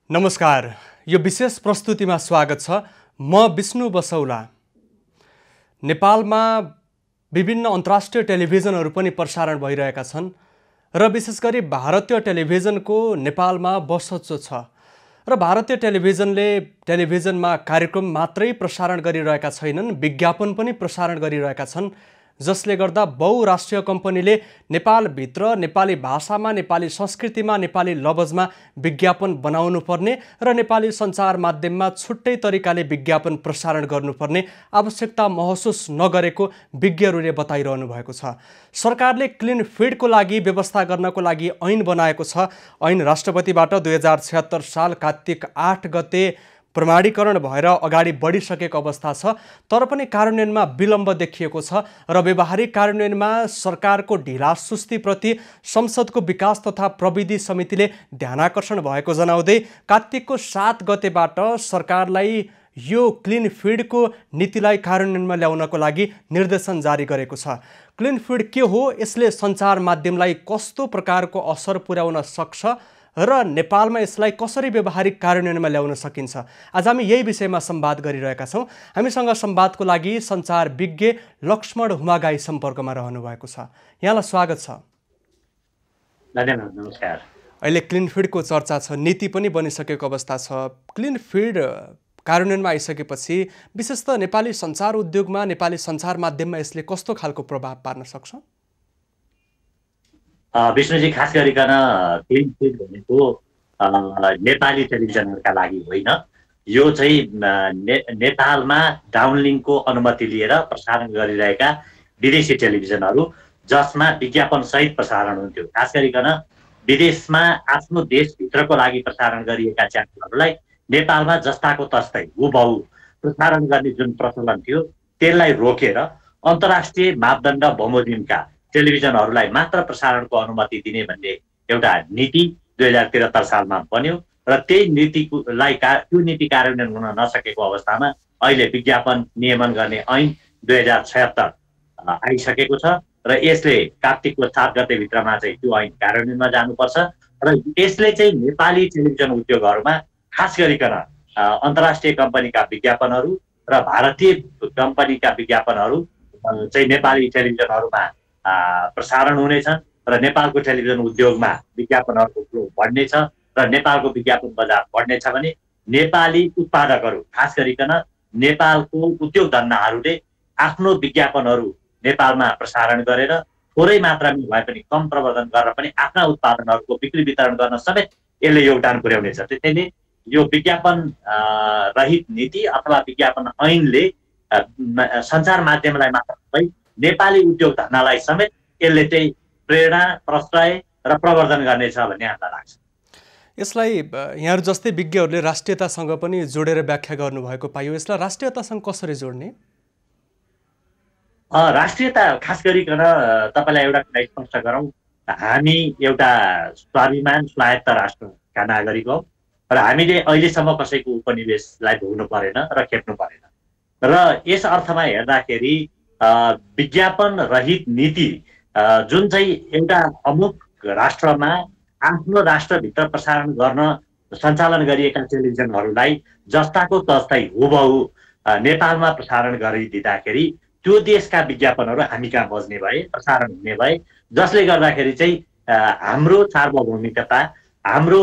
नमस्कार, यो विशेष प्रस्तुतिमा स्वागत छ। म विष्णु बसौला। नेपालमा विभिन्न अन्तर्राष्ट्रिय टेलिभिजनहरू पनि प्रसारण भइरहेका छन् र विशेष गरी भारतीय टेलिभिजनको नेपालमा वर्चस्व छ र भारतीय टेलिभिजनमा कार्यक्रम मात्रै प्रसारण गरिरहेका छैनन्, विज्ञापन पनि प्रसारण गरिरहेका छन्, जसले गर्दा बहुराष्ट्रिय कम्पनीले नेपालभित्र नेपाली भाषामा, नेपाली संस्कृतिमा, नेपाली लवजमा विज्ञापन बनाउनु पर्ने र नेपाली सञ्चार माध्यममा छुट्टै तरिकाले विज्ञापन प्रसारण गर्नुपर्ने आवश्यकता महसुस नगरेको विज्ञहरूले बताइरहनु भएको छ। सरकारले क्लिन फिडको लागि व्यवस्था गर्नको लागि ऐन बनाएको छ। ऐन राष्ट्रपतिबाट 2076 साल कार्तिक 8 गते प्रमाणीकरण भएर अगाडि बढिसकेको अवस्था छ, तर पनि कार्यान्वयनमा विलम्ब देखिएको छ र व्यवहारिक कार्यान्वयनमा सरकारको ढिलासुस्तीप्रति संसदको विकास तथा प्रविधि समितिले ध्यानाकर्षण भएको जनाउँदै कार्तिकको 7 गतेबाट सरकारलाई यो क्लिन फिडको नीतिलाई कार्यान्वयनमा ल्याउनको लागि निर्देशन जारी गरेको छ। क्लिन फिड के हो, यसले सञ्चार माध्यमलाई कस्तो प्रकारको असर पुर्याउन सक्छ र नेपालमा यसलाई कसरी व्यवहारिक कार्यान्वयनमा ल्याउन सकिन्छ, आज हामी यही विषयमा संवाद गरिरहेका छौँ। हामीसँग संवादको लागि सञ्चार विज्ञ लक्ष्मण हुमागाई सम्पर्कमा रहनु भएको छ। यहाँलाई स्वागत छ। धन्यवाद, नमस्कार। अहिले क्लिन फिडको चर्चा छ, नीति पनि बनिसकेको अवस्था छ। क्लिन फिड कार्यान्वयनमा आइसकेपछि विशेष त नेपाली सञ्चार उद्योगमा, नेपाली सञ्चार माध्यममा यसले कस्तो खालको प्रभाव पार्न सक्छ? विष्णुजी, खास गरिकन क्लिन फिड भनेको नेपाली टेलिभिजनहरूका लागि होइन, यो चाहिँ नेपालमा डाउनलिङ्कको अनुमति लिएर प्रसारण गरिरहेका विदेशी टेलिभिजनहरू जसमा विज्ञापन सहित प्रसारण हुन्थ्यो। खास गरिकन विदेशमा आफ्नो देशभित्रको लागि प्रसारण गरिएका च्यानलहरूलाई नेपालमा जस्ताको तस्तै हुबहु प्रसारण गर्ने जुन प्रचलन थियो त्यसलाई रोकेर अन्तर्राष्ट्रिय मापदण्ड बमोजिमका टेलिभिजनहरूलाई मात्र प्रसारणको अनुमति दिने भन्ने एउटा नीति 2073 सालमा बन्यो र त्यही नीतिलाई त्यो नीति कार्यान्वयन हुन नसकेको अवस्थामा अहिले विज्ञापन नियमन गर्ने ऐन 2076 आइसकेको छ र यसले कार्तिकको 7 गतेभित्रमा चाहिँ त्यो ऐन कार्यान्वयनमा जानुपर्छ र यसले चाहिँ नेपाली टेलिभिजन उद्योगहरूमा खास गरिकन अन्तर्राष्ट्रिय कम्पनीका विज्ञापनहरू र भारतीय कम्पनीका विज्ञापनहरू चाहिँ नेपाली टेलिभिजनहरूमा प्रसारण हुनेछन् र नेपालको टेलिभिजन उद्योगमा विज्ञापनहरूको फ्लो बढ्नेछ र नेपालको विज्ञापन बजार बढ्नेछ भने नेपाली उत्पादकहरू, खास गरिकन नेपालको उद्योग धन्दाहरूले आफ्नो विज्ञापनहरू नेपालमा प्रसारण गरेर थोरै मात्रामा भए पनि कम प्रवर्धन गरेर पनि आफ्ना उत्पादनहरूको बिक्री वितरण गर्न समेत यसले योगदान पुर्याउनेछ। त्यसैले यो विज्ञापन रहित नीति अथवा विज्ञापन ऐनले सञ्चार माध्यमलाई मात्र नभई नेपाली उद्योग धन्दालाई समेत यसले चाहिँ प्रेरणा, प्रश्रय र प्रवर्धन गर्नेछ भन्ने हामीलाई लाग्छ। यसलाई यहाँहरू जस्तै विज्ञहरूले राष्ट्रियतासँग पनि जोडेर व्याख्या गर्नुभएको पाइयो। यसलाई राष्ट्रियतासँग कसरी जोड्ने? राष्ट्रियता खास गरिकन तपाईँलाई एउटा कुरा स्पष्ट गरौँ, हामी एउटा स्वाभिमान स्वायत्त राष्ट्रका नागरिक हौँ र हामीले अहिलेसम्म कसैको उपनिवेशलाई भोग्नु परेन र खेप्नु परेन र यस अर्थमा हेर्दाखेरि विज्ञापन रहित नीति जुन चाहिँ एउटा अमुक राष्ट्रमा आफ्नो राष्ट्रभित्र प्रसारण गर्न सञ्चालन गरिएका टेलिभिजनहरूलाई जस्ताको तस्तै हुबहु नेपालमा प्रसारण गरिदिँदाखेरि त्यो देशका विज्ञापनहरू हामी कहाँ बज्ने भए, प्रसारण हुने भए, जसले गर्दाखेरि चाहिँ हाम्रो सार्वभौमिकता, हाम्रो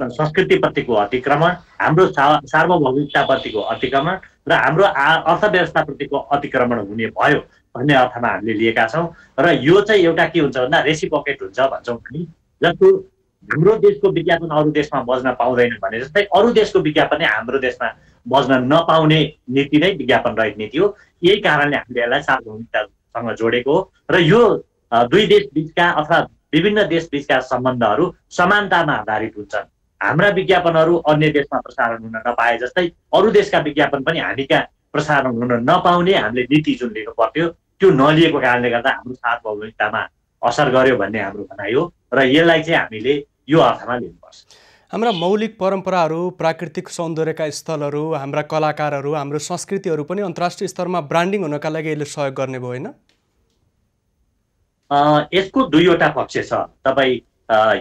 संस्कृतिप्रतिको अतिक्रमण, हाम्रो सार्वभौमिकताप्रतिको अतिक्रमण र हाम्रो अर्थव्यवस्थाप्रतिको अतिक्रमण हुने भयो भन्ने अर्थमा हामीले लिएका छौँ र यो चाहिँ एउटा के हुन्छ भन्दा रेसिप्रोकेट हुन्छ भन्छौँ हामी। जस्तो हाम्रो देशको विज्ञापन अरू देशमा बज्न पाउँदैन भने जस्तै अरू देशको विज्ञापन नै हाम्रो देशमा बज्न नपाउने नीति नै विज्ञापन रहित नीति हो। यही कारणले हामीले यसलाई सार्वभौमिकतासँग जोडेको हो र यो दुई देश बिचका अथवा विभिन्न देश बिचका सम्बन्धहरू समानतामा आधारित हुन्छन्। हाम्रा विज्ञापनहरू अन्य देशमा प्रसारण हुन नपाए जस्तै अरू देशका विज्ञापन पनि हामी कहाँ प्रसारण हुन नपाउने हामीले नीति जुन लिनु पर्थ्यो त्यो नलिएको कारणले गर्दा हाम्रो सार्वभौमिकतामा असर गर्यो भन्ने हाम्रो भनाइ हो र यसलाई चाहिँ हामीले यो अर्थमा लिनुपर्छ। हाम्रा मौलिक परम्पराहरू, प्राकृतिक सौन्दर्यका स्थलहरू, हाम्रा कलाकारहरू, हाम्रो संस्कृतिहरू पनि अन्तर्राष्ट्रिय स्तरमा ब्रान्डिङ हुनका लागि यसले सहयोग गर्ने भयो होइन? यसको दुईवटा पक्ष छ। तपाईँ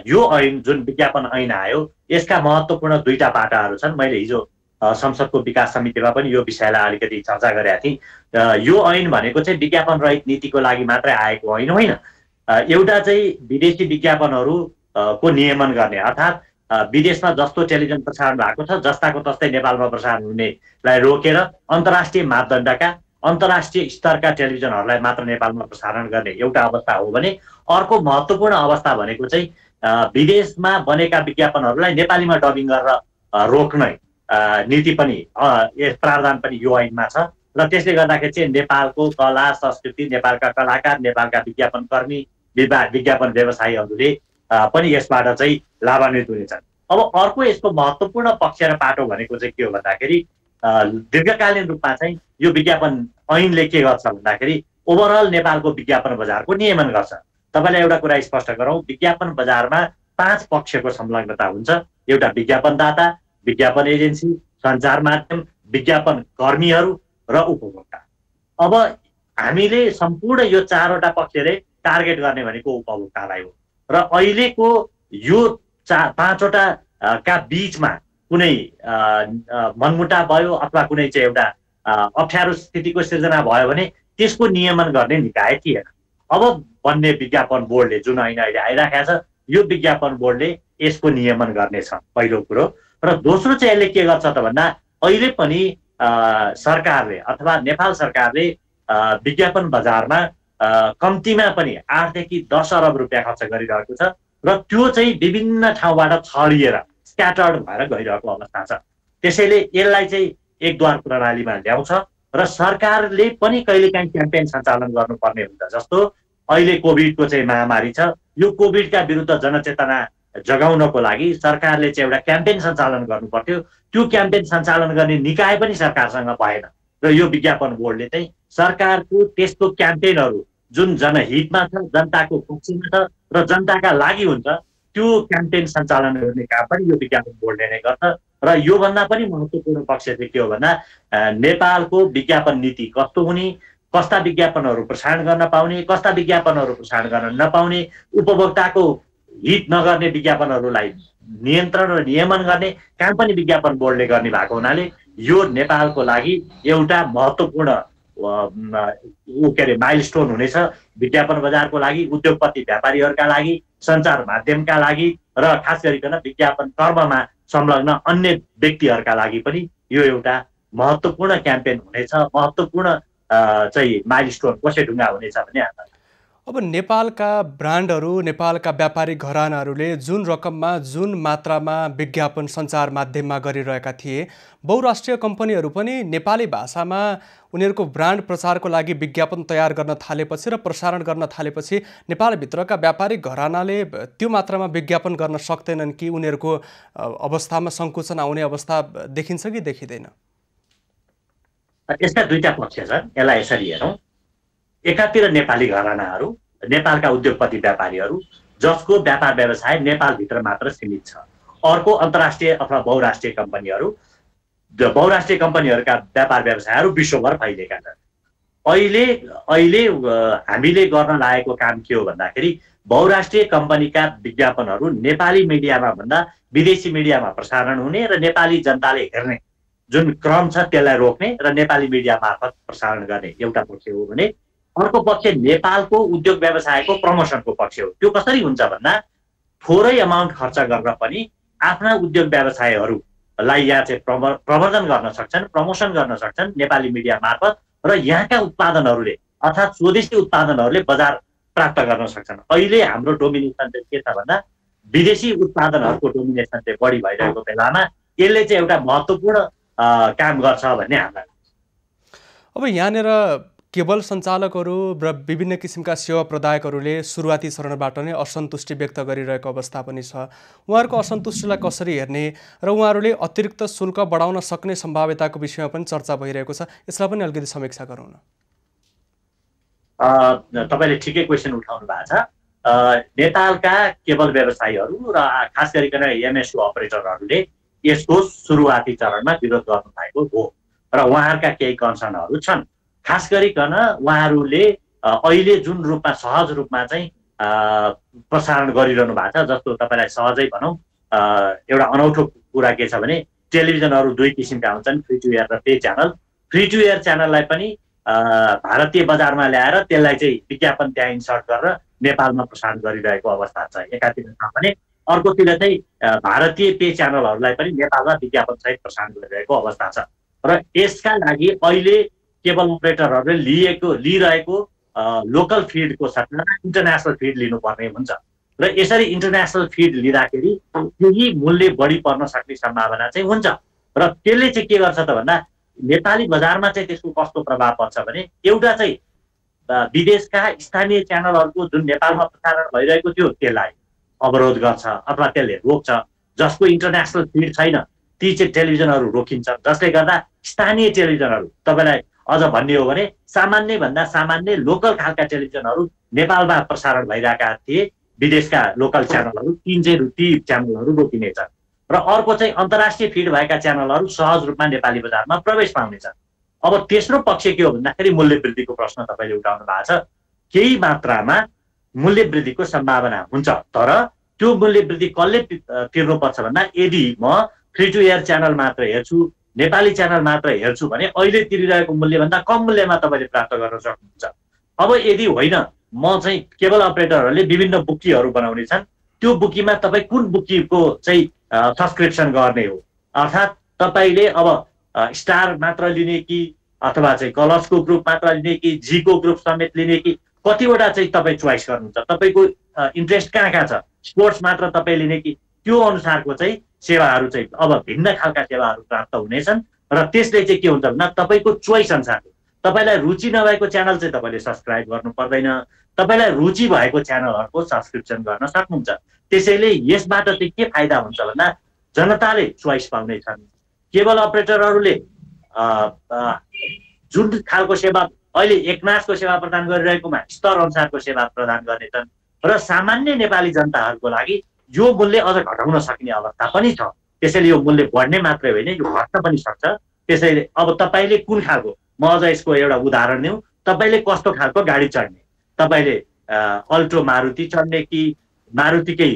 यो ऐन जुन विज्ञापन ऐन आयो यसका महत्त्वपूर्ण दुईटा पाटाहरू छन्। मैले हिजो संसदको विकास समितिमा पनि यो विषयलाई अलिकति चर्चा गरेका थिएँ। यो ऐन भनेको चाहिँ विज्ञापन रहित नीतिको लागि मात्रै आएको ऐन होइन। एउटा चाहिँ विदेशी विज्ञापनहरू को नियमन गर्ने, अर्थात् विदेशमा जस्तो टेलिभिजन प्रसारण भएको छ जस्ताको तस्तै नेपालमा प्रसारण हुनेलाई रोकेर अन्तर्राष्ट्रिय मापदण्डका अन्तर्राष्ट्रिय स्तरका टेलिभिजनहरूलाई मात्र नेपालमा प्रसारण गर्ने एउटा अवस्था हो भने अर्को महत्त्वपूर्ण अवस्था भनेको चाहिँ विदेशमा बनेका विज्ञापनहरूलाई नेपालीमा डबिङ गरेर रोक्ने नीति पनि प्रावधान पनि यो ऐनमा छ। र त्यसले गर्दाखेरि चाहिँ नेपालको कला संस्कृति, नेपालका कलाकार, नेपालका विज्ञापनकर्मी, विज्ञापन व्यवसायीहरूले पनि यसबाट चाहिँ लाभान्वित हुनेछन्। अब अर्को यसको महत्त्वपूर्ण पक्ष र पाटो भनेको चाहिँ के हो भन्दाखेरि दीर्घकालीन रूपमा चाहिँ यो विज्ञापन ऐनले के गर्छ भन्दाखेरि ओभरअल नेपालको विज्ञापन बजारको नियमन गर्छ। तपाईँलाई एउटा कुरा स्पष्ट गरौँ, विज्ञापन बजारमा 5 पक्षको संलग्नता हुन्छ। एउटा विज्ञापनदाता, विज्ञापन एजेन्सी, सञ्चार माध्यम, विज्ञापन कर्मीहरू र उपभोक्ता। अब हामीले सम्पूर्ण यो 4वटा पक्षले टार्गेट गर्ने भनेको उपभोक्तालाई हो। र अहिलेको यो 5वटा का बीचमा कुनै मनमुटाव भयो अथवा कुनै चाहिँ एउटा अप्ठ्यारो स्थितिको सिर्जना भयो भने त्यसको नियमन गर्ने निकाय थिएन। अब बन्ने विज्ञापन बोर्डले जुन ऐन अहिले आइराखेको छ यो विज्ञापन बोर्डले यसको नियमन गर्नेछ, पहिलो कुरो। र दोस्रो चाहिँ यसले के गर्छ त भन्दा अहिले पनि सरकारले अथवा नेपाल सरकारले विज्ञापन बजारमा कम्तीमा पनि 8 देखि 10 अरब रुपियाँ खर्च गरिरहेको छ र त्यो चाहिँ विभिन्न ठाउँबाट छरिएर स्क्याटर्ड भएर गइरहेको अवस्था छ। त्यसैले यसलाई चाहिँ एकद्वार प्रणालीमा ल्याउँछ र सरकारले पनि कहिलेकाहीँ क्याम्पेन सञ्चालन गर्नुपर्ने हुन्छ। जस्तो अहिले कोभिडको चाहिँ महामारी छ, यो कोभिडका विरुद्ध जनचेतना जगाउनको लागि सरकारले चाहिँ एउटा क्याम्पेन सञ्चालन गर्नु पर्थ्यो। त्यो क्याम्पेन सञ्चालन गर्ने निकाय पनि सरकारसँग भएन र यो विज्ञापन बोर्डले चाहिँ सरकारको त्यस्तो क्याम्पेनहरू जुन जनहितमा छ, जनताको पक्षमा छ र जनताका लागि हुन्छ त्यो क्याम्पेन सञ्चालन गर्ने काम पनि यो विज्ञापन बोर्डले नै गर्छ। र योभन्दा पनि महत्त्वपूर्ण पक्ष चाहिँ के हो भन्दा नेपालको विज्ञापन नीति कस्तो हुने, कस्ता विज्ञापनहरू प्रसारण गर्न पाउने, कस्ता विज्ञापनहरू प्रसारण गर्न नपाउने, उपभोक्ताको हित नगर्ने विज्ञापनहरूलाई नियन्त्रण र नियमन गर्ने काम पनि विज्ञापन बोर्डले गर्ने भएको हुनाले यो नेपालको लागि एउटा महत्त्वपूर्ण माइलस्टोन हुनेछ। विज्ञापन बजारको लागि, उद्योगपति व्यापारीहरूका लागि, सञ्चार माध्यमका लागि र खास गरिकन विज्ञापन कर्ममा संलग्न अन्य व्यक्तिहरूका लागि पनि यो एउटा महत्त्वपूर्ण क्याम्पेन हुनेछ, महत्त्वपूर्ण चाहिँ माइलस्टोन कोसेढुङ्गा हुनेछ भन्ने आशा छ। अब नेपालका ब्रान्डहरू, नेपालका व्यापारिक घरानाहरूले जुन रकममा, जुन मात्रामा विज्ञापन सञ्चार माध्यममा गरिरहेका थिए, बहुराष्ट्रिय कम्पनीहरू पनि नेपाली भाषामा उनीहरूको ब्रान्ड प्रचारको लागि विज्ञापन तयार गर्न थालेपछि र प्रसारण गर्न थालेपछि नेपालभित्रका व्यापारिक घरानाले त्यो मात्रामा विज्ञापन गर्न सक्दैनन् कि उनीहरूको अवस्थामा सङ्कुचन आउने अवस्था देखिन्छ कि देखिँदैन? यसका दुईटा पक्ष छन्, यसलाई यसरी हेरौँ। एकातिर नेपाली घरानाहरू, नेपालका उद्योगपति व्यापारीहरू जसको व्यापार व्यवसाय नेपालभित्र मात्र सीमित छ। अर्को अन्तर्राष्ट्रिय अथवा बहुराष्ट्रिय कम्पनीहरू, बहुराष्ट्रिय कम्पनीहरूका व्यापार व्यवसायहरू विश्वभर फैलिएका छन्। अहिले हामीले गर्न लागेको काम के हो भन्दाखेरि बहुराष्ट्रिय कम्पनीका विज्ञापनहरू नेपाली मिडियामा भन्दा विदेशी मिडियामा प्रसारण हुने र नेपाली जनताले हेर्ने जुन क्रम छ त्यसलाई रोक्ने र नेपाली मिडिया मार्फत प्रसारण गर्ने एउटा पक्ष हो भने अर्को पक्ष नेपालको उद्योग व्यवसायको प्रमोसनको पक्ष हो। त्यो कसरी हुन्छ भन्दा थोरै अमाउन्ट खर्च गरेर पनि आफ्ना उद्योग व्यवसायहरूलाई यहाँ चाहिँ प्रवर्धन गर्न सक्छन्, प्रमोसन गर्न सक्छन् नेपाली मिडिया मार्फत र यहाँका उत्पादनहरूले अर्थात् स्वदेशी उत्पादनहरूले बजार प्राप्त गर्न सक्छन्। अहिले हाम्रो डोमिनेसन चाहिँ के छ भन्दा विदेशी उत्पादनहरूको डोमिनेसन चाहिँ बढी भइरहेको बेलामा यसले चाहिँ एउटा महत्त्वपूर्ण काम गर्छ भन्ने हामीलाई लाग्छ। अब यहाँनिर केबल सञ्चालकहरू र विभिन्न किसिमका सेवा प्रदायकहरूले सुरुवाती चरणबाट नै असन्तुष्टि व्यक्त गरिरहेको अवस्था पनि छ। उहाँहरूको असन्तुष्टिलाई कसरी हेर्ने र उहाँहरूले अतिरिक्त शुल्क बढाउन सक्ने सम्भाव्यताको विषयमा पनि चर्चा भइरहेको छ, यसलाई पनि अलिकति समीक्षा गरौँ न। तपाईँले ठिकै क्वेसन उठाउनु भएको छ। नेपालका केबल व्यवसायीहरू र खास गरिकन एमएसओ अपरेटरहरूले यसको सुरुवाती चरणमा विरोध गर्नु भएको हो र उहाँहरूका केही कन्सर्नहरू छन्। खास गरिकन उहाँहरूले अहिले जुन रूपमा सहज रूपमा चाहिँ प्रसारण गरिरहनु भएको छ। जस्तो तपाईँलाई सहजै भनौँ, एउटा अनौठो कुरा के छ भने टेलिभिजनहरू दुई किसिमका हुन्छन्, फ्री टु एयर र pay channel. Free to air च्यानललाई पनि भारतीय बजारमा ल्याएर त्यसलाई चाहिँ विज्ञापन त्यहाँ इन्सर्ट गरेर नेपालमा प्रसारण गरिरहेको अवस्था छ एकातिर छ भने, अर्कोतिर चाहिँ भारतीय पे च्यानलहरूलाई पनि नेपालमा विज्ञापनसहित प्रसारण गरिरहेको अवस्था छ। र यसका लागि अहिले केबल अपरेटरहरूले लिइरहेको लोकल फिडको सट्टामा इन्टरनेसनल फिड लिनुपर्ने हुन्छ। र यसरी इन्टरनेसनल फिड लिँदाखेरि केही मूल्य बढी पर्न सक्ने सम्भावना चाहिँ हुन्छ। र त्यसले चाहिँ के गर्छ त भन्दा नेपाली बजारमा चाहिँ त्यसको कस्तो प्रभाव पर्छ भने, एउटा चाहिँ विदेशका स्थानीय च्यानलहरूको जुन नेपालमा प्रसारण भइरहेको थियो त्यसलाई अवरोध गर्छ अथवा त्यसले रोक्छ। जसको इन्टरनेसनल फिड छैन ती चाहिँ टेलिभिजनहरू रोकिन्छ, जसले गर्दा स्थानीय टेलिभिजनहरू, तपाईँलाई अझ भन्ने हो भने सामान्यभन्दा सामान्य लोकल खालका टेलिभिजनहरू नेपालमा प्रसारण भइरहेका थिए विदेशका लोकल च्यानलहरू, ती च्यानलहरू रोकिनेछ। र अर्को चाहिँ अन्तर्राष्ट्रिय फिड भएका च्यानलहरू सहज रूपमा नेपाली बजारमा प्रवेश पाउनेछ। अब तेस्रो पक्ष के हो भन्दाखेरि मूल्य वृद्धिको प्रश्न तपाईँले उठाउनु भएको छ। केही मात्रामा मूल्य वृद्धिको सम्भावना हुन्छ, तर त्यो मूल्य वृद्धि कसले तिर्नुपर्छ भन्दा यदि म फ्री टु एयर च्यानल मात्र हेर्छु, नेपाली च्यानल मात्र हेर्छु भने अहिले तिरिरहेको मूल्यभन्दा कम मूल्यमा तपाईँले प्राप्त गर्न सक्नुहुन्छ। अब यदि होइन, म चाहिँ केबल अपरेटरहरूले विभिन्न बुकीहरू बनाउने छन्, त्यो बुकीमा तपाईँ कुन बुकीको चाहिँ सब्सक्रिप्सन गर्ने हो, अर्थात् तपाईँले अब स्टार मात्र लिने कि अथवा चाहिँ कलर्सको ग्रुप मात्र लिने कि जीको ग्रुप समेत लिने कि कतिवटा चाहिँ तपाईँ चोइस गर्नुहुन्छ, तपाईँको इन्ट्रेस्ट कहाँ छ, स्पोर्ट्स मात्र तपाईँ लिने कि, त्यो अनुसारको चाहिँ सेवाहरू चाहिँ अब भिन्न खालका सेवाहरू प्राप्त हुनेछन्। र त्यसले चाहिँ के हुन्छ भन्दा तपाईँको चोइस अनुसारको, तपाईँलाई रुचि नभएको च्यानल चाहिँ तपाईँले सब्सक्राइब गर्नु पर्दैन, तपाईँलाई रुचि भएको च्यानलहरूको सब्सक्रिप्सन गर्न सक्नुहुन्छ। त्यसैले यसबाट चाहिँ के फाइदा हुन्छ भन्दा जनताले चोइस पाउनेछन्। केबल अपरेटरहरूले जुन खालको सेवा अहिले एकनासको सेवा प्रदान गरिरहेकोमा स्तर अनुसारको सेवा प्रदान गर्नेछन्। र सामान्य नेपाली जनताहरूको लागि यो मूल्य अझ घटाउन सक्ने अवस्था पनि छ। त्यसैले यो मूल्य बढ्ने मात्रै होइन, यो घट्न पनि सक्छ। त्यसैले अब तपाईँले कुन खालको, म अझ यसको एउटा उदाहरण दिउँ, तपाईँले कस्तो खालको गाडी चढ्ने, तपाईँले अल्टो मारुति चढ्ने कि मारुतिकै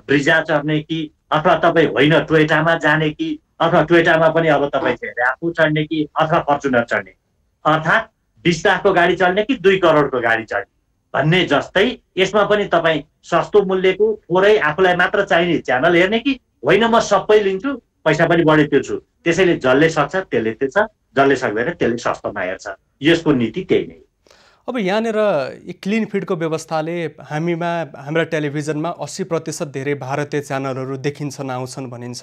ब्रिजा चढ्ने कि अथवा तपाईँ होइन टोयोटामा जाने कि अथवा टोयोटामा पनि अब तपाईँ चाहिँ आफू चढ्ने कि अथवा फर्चुनर चढ्ने, अर्थात् 20 लाखको गाडी चढ्ने कि 2 करोडको गाडी चढ्ने भन्ने जस्तै यसमा पनि तपाईँ सस्तो मूल्यको थोरै आफूलाई मात्र चाहिने च्यानल हेर्ने कि होइन म सबै लिन्छु, पैसा पनि बढी तिर्छु। त्यसैले जसले सक्छ त्यसले तिर्छ, जसले सक्दैन त्यसले सस्तोमा हेर्छ। यसको नीति त्यही नै। अब यहाँनिर क्लिन फिडको व्यवस्थाले हाम्रा टेलिभिजनमा 80% धेरै भारतीय च्यानलहरू देखिन्छन्, आउँछन् भनिन्छ।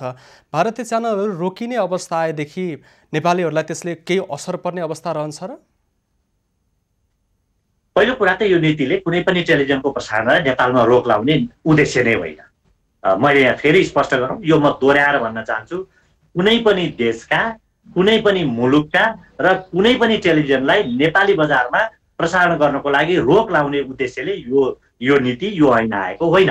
भारतीय च्यानलहरू रोकिने अवस्था आएदेखि नेपालीहरूलाई त्यसले केही असर पर्ने अवस्था रहन्छ र? पहिलो कुरा त यो नीतिले कुनै पनि टेलिभिजनको प्रसारणलाई नेपालमा रोक लाउने उद्देश्य नै होइन। मैले यहाँ फेरि स्पष्ट गरौँ, यो म दोहोऱ्याएर भन्न चाहन्छु, कुनै पनि देशका, कुनै पनि मुलुकका र कुनै पनि टेलिभिजनलाई नेपाली बजारमा प्रसारण गर्नको लागि रोक लाउने उद्देश्यले यो नीति, यो ऐन आएको होइन।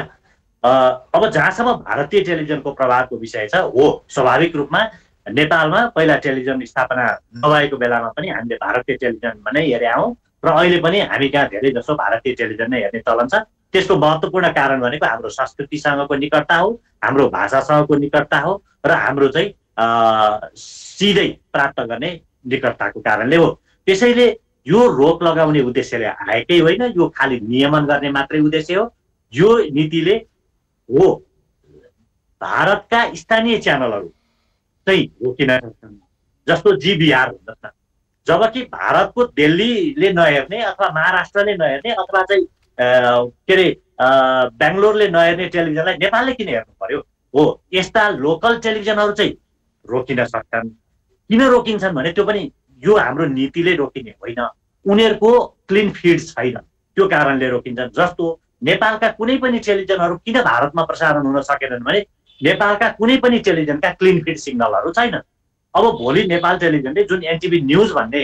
अब जहाँसम्म भारतीय टेलिभिजनको प्रभावको विषय छ, हो स्वाभाविक रूपमा नेपालमा पहिला टेलिभिजन स्थापना नभएको बेलामा पनि हामीले भारतीय टेलिभिजनमा नै हेरे हौँ र अहिले पनि हामी कहाँ धेरै जसो भारतीय टेलिभिजन नै हेर्ने चलन छ। त्यसको महत्त्वपूर्ण कारण भनेको हाम्रो संस्कृतिसँगको निकटता हो, हाम्रो भाषासँगको निकटता हो र हाम्रो चाहिँ सिधै प्राप्त गर्ने निकटताको कारणले हो। त्यसैले यो रोक लगाउने उद्देश्यले आएकै होइन, यो खालि नियमन गर्ने मात्रै उद्देश्य हो। यो नीतिले हो भारतका स्थानीय च्यानलहरू चाहिँ रोकिन सक्छन्, जस्तो जी बिहार भन्दछ। जबकि भारतको दिल्लीले नहेर्ने अथवा महाराष्ट्रले नहेर्ने अथवा चाहिँ के अरे बेङ्गलोरले नहेर्ने टेलिभिजनलाई नेपालले किन हेर्नु पर्यो? हो यस्ता लोकल टेलिभिजनहरू चाहिँ रोकिन सक्छन्। किन रोकिन्छन् भने त्यो पनि यो हाम्रो नीतिले रोकिने होइन, उनीहरूको क्लिन फिड छैन, त्यो कारणले रोकिन्छन्। जस्तो नेपालका कुनै पनि टेलिभिजनहरू किन भारतमा प्रसारण हुन सकेनन् भने नेपालका कुनै पनि टेलिभिजनका क्लिन फिड सिग्नलहरू छैनन्। अब भोलि नेपाल टेलिभिजनले जुन एनटिभी न्युज भन्ने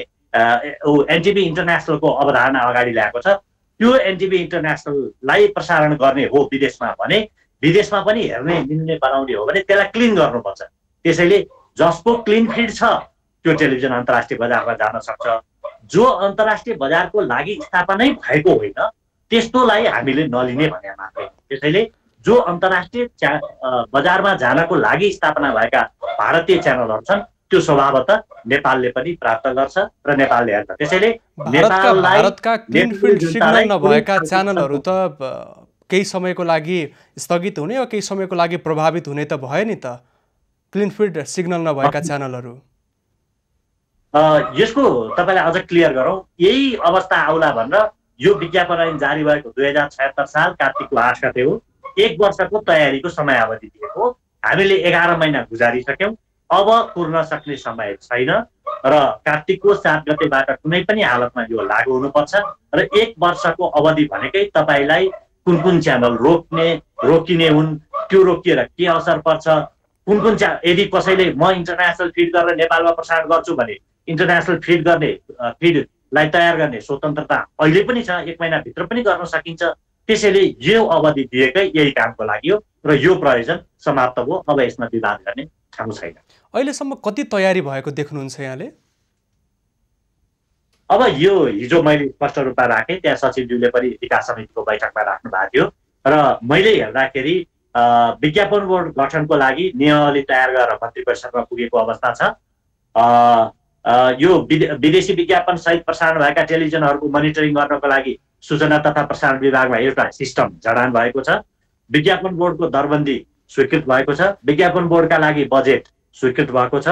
एनटिभी इन्टरनेसनलको अवधारणा अगाडि ल्याएको छ, त्यो एनटिभी इन्टरनेसनललाई प्रसारण गर्ने हो विदेशमा भने विदेशमा पनि हेर्ने मिल्ने बनाउने हो भने त्यसलाई क्लिन गर्नुपर्छ। त्यसैले जसको क्लिन फिड छ त्यो टेलिभिजन अन्तर्राष्ट्रिय बजारमा जान सक्छ। जो अन्तर्राष्ट्रिय बजारको लागि स्थापनै भएको होइन त्यस्तोलाई हामीले नलिने भने मात्रै। त्यसैले जो अन्तर्राष्ट्रिय बजारमा जानको लागि स्थापना भएका भारतीय च्यानलहरू छन् त्यो स्वभावतः नेपालले पनि प्राप्त गर्छ र नेपालले हेर्छ। त्यसैले भारतका क्लिन फिल्ड सिग्नल नभएका च्यानलहरू त केही समयको लागि स्थगित हुने वा केही समयको लागि प्रभावित हुने त भयो नि त, क्लिन फिल्ड सिग्नल नभएका च्यानलहरू। यसको तपाईँलाई अझ क्लियर गरौँ, यही अवस्था आउला भनेर यो विज्ञापन ऐन जारी भएको 2076 साल कार्तिकको 8 गते हो। 1 वर्षको तयारीको समयावधि दिएको, हामीले 11 महिना गुजारिसक्यौँ। अब पुर्न सक्ने समय छैन र कार्तिकको 7 गतेबाट कुनै पनि हालतमा यो लागू हुनुपर्छ र 1 वर्षको अवधि भनेकै तपाईँलाई कुन कुन च्यानल रोकिने हुन्, त्यो रोकिएर के असर पर्छ, कुन कुन यदि कसैले म इन्टरनेसनल फिड गरेर नेपालमा प्रसारण गर्छु भने इन्टरनेसनल फिडलाई तयार गर्ने स्वतन्त्रता अहिले पनि छ, 1 महिनाभित्र पनि गर्न सकिन्छ। त्यसैले यो अवधि दिएकै यही कामको लागि हो र यो प्रयोजन समाप्त भयो। अब यसमा विवाद गर्ने ठाउँ छैन। अहिलेसम्म कति तयारी भएको देख्नुहुन्छ यहाँले? अब यो हिजो मैले स्पष्ट रूपमा राखेँ, त्यहाँ सचिवज्यूले पनि विकास समितिको बैठकमा राख्नु भएको थियो र मैले हेर्दाखेरि विज्ञापन बोर्ड गठनको लागि नियमावली तयार गरेर मन्त्री परिषदमा पुगेको अवस्था छ। यो विदेशी विज्ञापन सहित प्रसारण भएका टेलिभिजनहरूको मोनिटरिङ गर्नको लागि सूचना तथा प्रसारण विभागमा एउटा सिस्टम जडान भएको छ। विज्ञापन बोर्डको दरबन्दी स्वीकृत भएको छ। विज्ञापन बोर्डका लागि बजेट स्वीकृत भएको छ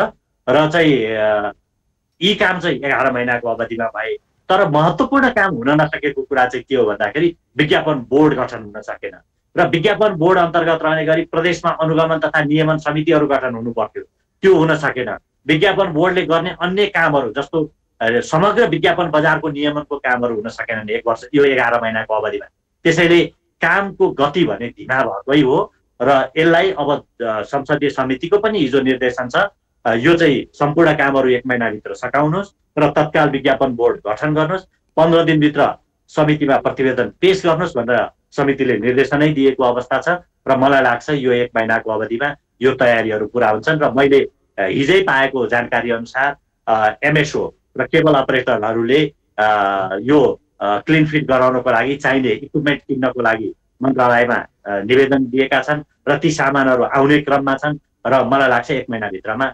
र चाहिँ यी काम चाहिँ 11 महिनाको अवधिमा भए। तर महत्त्वपूर्ण काम हुन नसकेको कुरा चाहिँ के हो भन्दाखेरि विज्ञापन बोर्ड गठन हुन सकेन र विज्ञापन बोर्ड अन्तर्गत रहने गरी प्रदेशमा अनुगमन तथा नियमन समितिहरू गठन हुनु पर्थ्यो, त्यो हुन सकेन। विज्ञापन बोर्डले गर्ने अन्य कामहरू जस्तो समग्र विज्ञापन बजारको नियमनको कामहरू हुन सकेनन् 1 वर्ष यो 11 महिनाको अवधिमा। त्यसैले कामको गति भने धीमा भएकै हो र यसलाई अब संसदीय समितिको पनि हिजो निर्देशन छ, यो चाहिँ सम्पूर्ण कामहरू 1 महिनाभित्र सकाउनुहोस् र तत्काल विज्ञापन बोर्ड गठन गर्नुहोस्, 15 दिनभित्र समितिमा प्रतिवेदन पेश गर्नुहोस् भनेर समितिले निर्देशनै दिएको अवस्था छ र मलाई लाग्छ यो 1 महिनाको अवधिमा यो तयारीहरू पुरा हुन्छन्। र मैले हिजै पाएको जानकारी अनुसार एमएसओ र केबल अपरेटरहरूले यो क्लिन फिड गराउनको लागि चाहिने इक्विपमेन्ट किन्नको लागि मन्त्रालयमा निवेदन दिएका छन् र ती सामानहरू आउने क्रममा छन् र मलाई लाग्छ 1 महिनाभित्रमा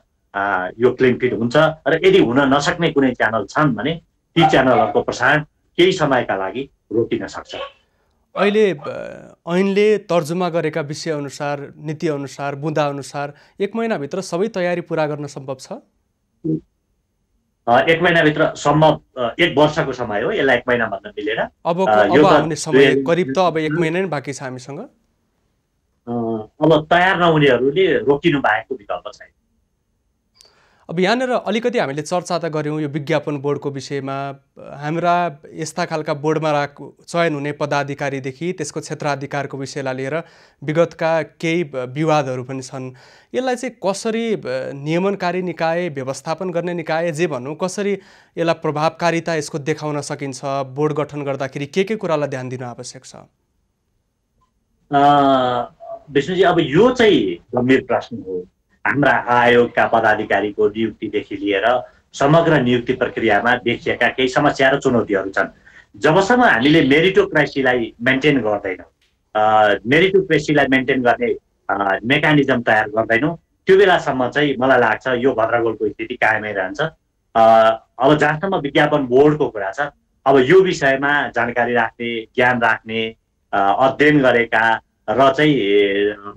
यो क्लिन फिड हुन्छ र यदि हुन नसक्ने कुनै च्यानल छन् भने ती च्यानलहरूको प्रसारण केही समयका लागि रोकिन सक्छ। अहिले ऐनले तर्जुमा गरेका विषय अनुसार, नीति अनुसार, बुँदा अनुसार 1 महिनाभित्र सबै तयारी पुरा गर्न सम्भव छ? 1 महिनाभित्र सम्भव, 1 वर्षको समय हो, यसलाई 1 महिना भन्न मिलेर। अब आउने समय करिब त अब 1 महिना नै बाँकी छ हामीसँग। अब तयार नहुनेहरूले रोकिनु बाहेकको विकल्प छैन। अब यहाँनिर अलिकति हामीले चर्चा त गऱ्यौँ यो विज्ञापन बोर्डको विषयमा। हाम्रा यस्ता खालका बोर्डमा चयन हुने पदाधिकारीदेखि त्यसको क्षेत्राधिकारको विषयलाई लिएर विगतका केही विवादहरू पनि छन्। यसलाई चाहिँ कसरी नियमनकारी निकाय, व्यवस्थापन गर्ने निकाय जे भनौँ, कसरी यसलाई प्रभावकारिता यसको देखाउन सकिन्छ? बोर्ड गठन गर्दाखेरि के कुरालाई ध्यान दिनु आवश्यक छ? विष्णुजी, अब यो चाहिँ गम्भीर प्रश्न हो। हाम्रा आयोगका पदाधिकारीको नियुक्तिदेखि लिएर समग्र नियुक्ति प्रक्रियामा देखिएका केही समस्या र चुनौतीहरू छन्। जबसम्म हामीले मेरिटोक्रेसीलाई मेन्टेन गर्दैनौँ, मेरिटोक्रेसीलाई मेन्टेन गर्ने मेकानिजम तयार गर्दैनौँ, त्यो बेलासम्म चाहिँ मलाई लाग्छ यो भद्रगोलको स्थिति कायमै रहन्छ। अब जहाँसम्म विज्ञापन बोर्डको कुरा छ, अब यो विषयमा जानकारी राख्ने, ज्ञान राख्ने, अध्ययन गरेका र चाहिँ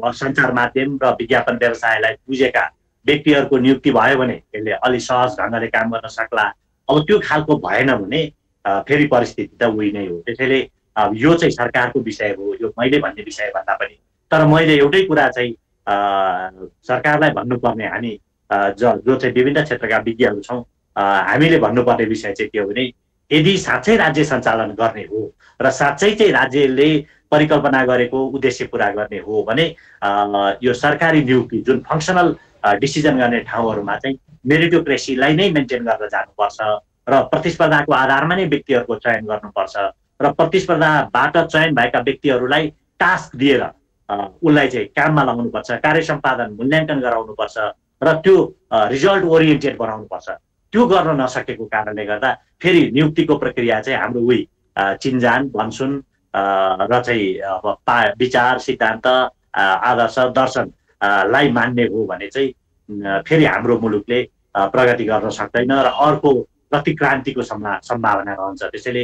सञ्चार माध्यम र विज्ञापन व्यवसायलाई बुझेका व्यक्तिहरूको नियुक्ति भयो भने यसले अलि सहज ढङ्गले काम गर्न सक्ला। अब त्यो खालको भएन भने फेरि परिस्थिति त उही नै हो। त्यसैले यो चाहिँ सरकारको विषय हो, यो मैले भन्ने विषय भन्दा पनि। तर मैले एउटै कुरा चाहिँ सरकारलाई भन्नुपर्ने, हामी जो चाहिँ विभिन्न क्षेत्रका विज्ञहरू छौँ, हामीले भन्नुपर्ने विषय चाहिँ के हो भने यदि साँच्चै राज्य सञ्चालन गर्ने हो र साँच्चै चाहिँ राज्यले परिकल्पना गरेको उद्देश्य पुरा गर्ने हो भने यो सरकारी नियुक्ति जुन फङ्सनल डिसिजन गर्ने ठाउँहरूमा चाहिँ मेरिटोक्रेसीलाई नै मेन्टेन गरेर जानुपर्छ र प्रतिस्पर्धाको आधारमा नै व्यक्तिहरूको चयन गर्नुपर्छ र प्रतिस्पर्धाबाट चयन भएका व्यक्तिहरूलाई टास्क दिएर उसलाई चाहिँ काममा लगाउनुपर्छ, कार्य सम्पादन मूल्याङ्कन गराउनुपर्छ र त्यो रिजल्ट ओरिएन्टेड बनाउनुपर्छ। त्यो गर्न नसकेको कारणले गर्दा फेरि नियुक्तिको प्रक्रिया चाहिँ हाम्रो उही चिन्जान, भनसुन र चाहिँ अब विचार सिद्धान्त आदर्श दर्शनलाई मान्ने हो भने चाहिँ फेरि हाम्रो मुलुकले प्रगति गर्न सक्दैन र अर्को प्रतिक्रान्तिको सम्भावना रहन्छ। त्यसैले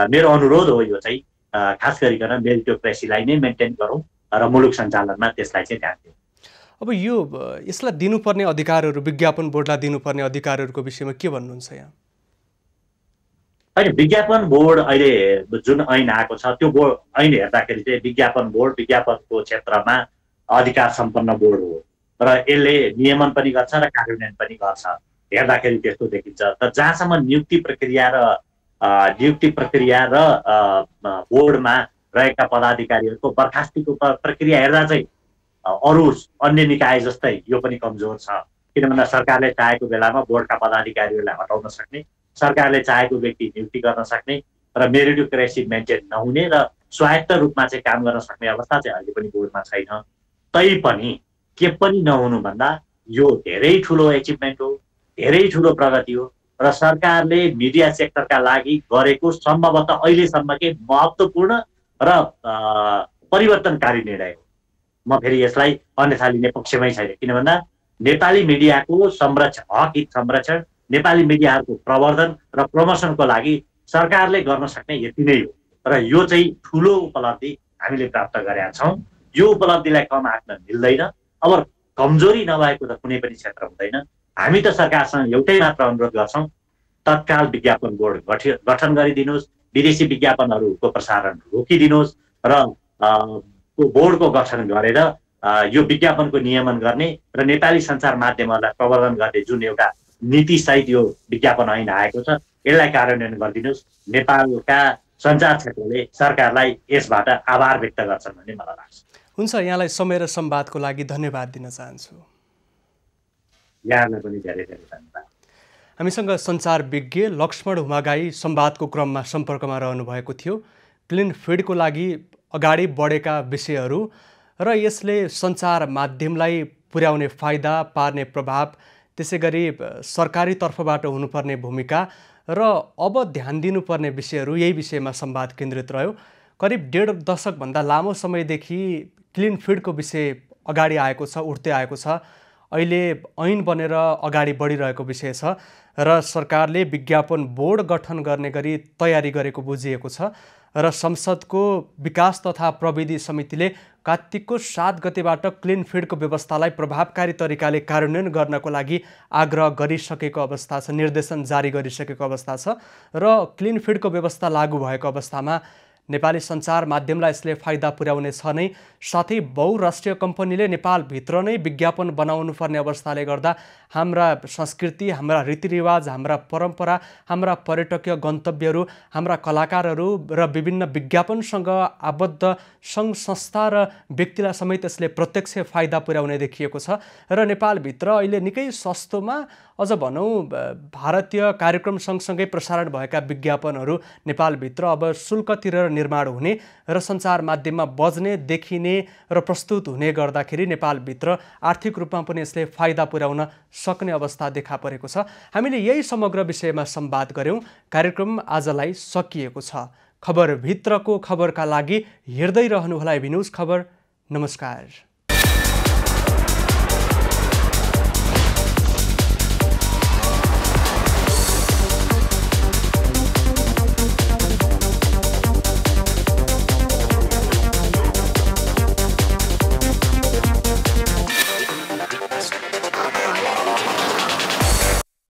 मेरो अनुरोध हो यो चाहिँ खास गरिकन मेरिटोक्रेसीलाई नै मेन्टेन गरौँ र मुलुक सञ्चालनमा त्यसलाई चाहिँ ध्यान दिउँ। अब यसलाई दिनुपर्ने अधिकारहरू, विज्ञापन बोर्डलाई दिनुपर्ने अधिकारहरूको विषयमा के भन्नुहुन्छ यहाँ? होइन, विज्ञापन बोर्ड अहिले जुन ऐन आएको छ त्यो ऐन हेर्दाखेरि चाहिँ विज्ञापन बोर्ड विज्ञापनको क्षेत्रमा अधिकार सम्पन्न बोर्ड हो र यसले नियमन पनि गर्छ र कार्यान्वयन पनि गर्छ। हेर्दाखेरि त्यस्तो देखिन्छ। तर जहाँसम्म नियुक्ति प्रक्रिया र बोर्डमा रहेका पदाधिकारीहरूको बर्खास्तीको प्रक्रिया हेर्दा चाहिँ अरू अन्य निकाय जस्तै यो पनि कमजोर छ। किनभने सरकारले चाहेको बेलामा बोर्डका पदाधिकारीहरूलाई हटाउन सक्ने, सरकारले चाहेको व्यक्ति नियुक्ति गर्न सक्ने र मेरिटोक्रेसी मेन्टेन नहुने र स्वायत्त रूपमा चाहिँ काम गर्न सक्ने अवस्था चाहिँ अहिले पनि बोर्डमा छैन। तैपनि के पनि नहुनु भन्दा यो धेरै ठुलो एचिभमेन्ट हो, धेरै ठुलो प्रगति हो र सरकारले मिडिया सेक्टरका लागि गरेको सम्भवतः अहिलेसम्मकै महत्त्वपूर्ण र परिवर्तनकारी निर्णय हो। म फेरि यसलाई अन्यथा लिने पक्षमै छैन। किन भन्दा नेपाली मिडियाको हक हित संरक्षण, नेपाली मिडियाहरूको प्रवर्धन र प्रमोसनको लागि सरकारले गर्न सक्ने यति नै हो र यो चाहिँ ठुलो उपलब्धि हामीले प्राप्त गरेका छौँ। यो उपलब्धिलाई कम आँक्न मिल्दैन। अब कमजोरी नभएको त कुनै पनि क्षेत्र हुँदैन। हामी त सरकारसँग एउटै मात्र अनुरोध गर्छौँ, तत्काल विज्ञापन बोर्ड गठन गरिदिनुहोस्, विदेशी विज्ञापनहरूको प्रसारण रोकिदिनुहोस् र बोर्डको गठन गरेर यो विज्ञापनको नियमन गर्ने र नेपाली सञ्चार माध्यमहरूलाई प्रवर्धन गर्ने जुन एउटा नीतिसहित यो विज्ञापन ऐन आएको छ यसलाई कार्यान्वयन गरिदिनुहोस्। नेपालका सञ्चार क्षेत्रले सरकारलाई यसबाट आभार व्यक्त गर्छन् भन्ने मलाई लाग्छ। हुन्छ, यहाँलाई समय र संवादको लागि धन्यवाद दिन चाहन्छु। यहाँलाई पनि धेरै धेरै धन्यवाद। हामीसँग सञ्चार विज्ञ लक्ष्मण हुमागाई संवादको क्रममा सम्पर्कमा रहनु भएको थियो। क्लिन फिडको लागि अगाडि बढेका विषयहरू र यसले सञ्चार माध्यमलाई पुर्याउने फाइदा, पार्ने प्रभाव, त्यसै गरी सरकारी तर्फबाट हुनुपर्ने भूमिका र अब ध्यान दिनुपर्ने विषयहरू, यही विषयमा संवाद केन्द्रित रह्यो। करिब 1.5 दशकभन्दा लामो समयदेखि क्लिन फिडको विषय अगाडि आएको छ, उठ्दै आएको छ। अहिले ऐन बनेर अगाडि बढिरहेको विषय छ र सरकारले विज्ञापन बोर्ड गठन गर्ने गरी तयारी गरेको बुझिएको छ र संसदको विकास तथा प्रविधि समितिले कार्तिकको 7 गतेबाट क्लिन फिडको व्यवस्थालाई प्रभावकारी तरिकाले कार्यान्वयन गर्नको लागि आग्रह गरिसकेको अवस्था छ, निर्देशन जारी गरिसकेको अवस्था छ र क्लिन फिडको व्यवस्था लागू भएको अवस्थामा नेपाली सञ्चार माध्यमलाई यसले फाइदा पुर्याउने छ नै, साथै बहुराष्ट्रिय कम्पनीले नेपालभित्र नै विज्ञापन बनाउनु पर्ने अवस्थाले गर्दा हाम्रा संस्कृति, हाम्रा रीतिरिवाज, हाम्रा परम्परा, हाम्रा पर्यटकीय गन्तव्यहरू, हाम्रा कलाकारहरू र विभिन्न विज्ञापनसँग आबद्ध सङ्घ संस्था र व्यक्तिलाई समेत यसले प्रत्यक्ष फाइदा पुर्याउने देखिएको छ र नेपालभित्र अहिले निकै सस्तोमा, अझ भनौँ भारतीय कार्यक्रम सँगसँगै प्रसारण भएका विज्ञापनहरू नेपालभित्र अब शुल्क तिरेर निर्माण हुने र सञ्चार माध्यममा बज्ने, देखिने र प्रस्तुत हुने गर्दाखेरि नेपालभित्र आर्थिक रूपमा पनि यसले फाइदा पुर्याउन सक्ने अवस्था देखा परेको छ। हामीले यही समग्र विषयमा संवाद गऱ्यौँ। कार्यक्रम आजलाई सकिएको छ। खबरभित्रको खबरका लागि हेर्दै रहनुहोला एबी न्युज खबर। नमस्कार।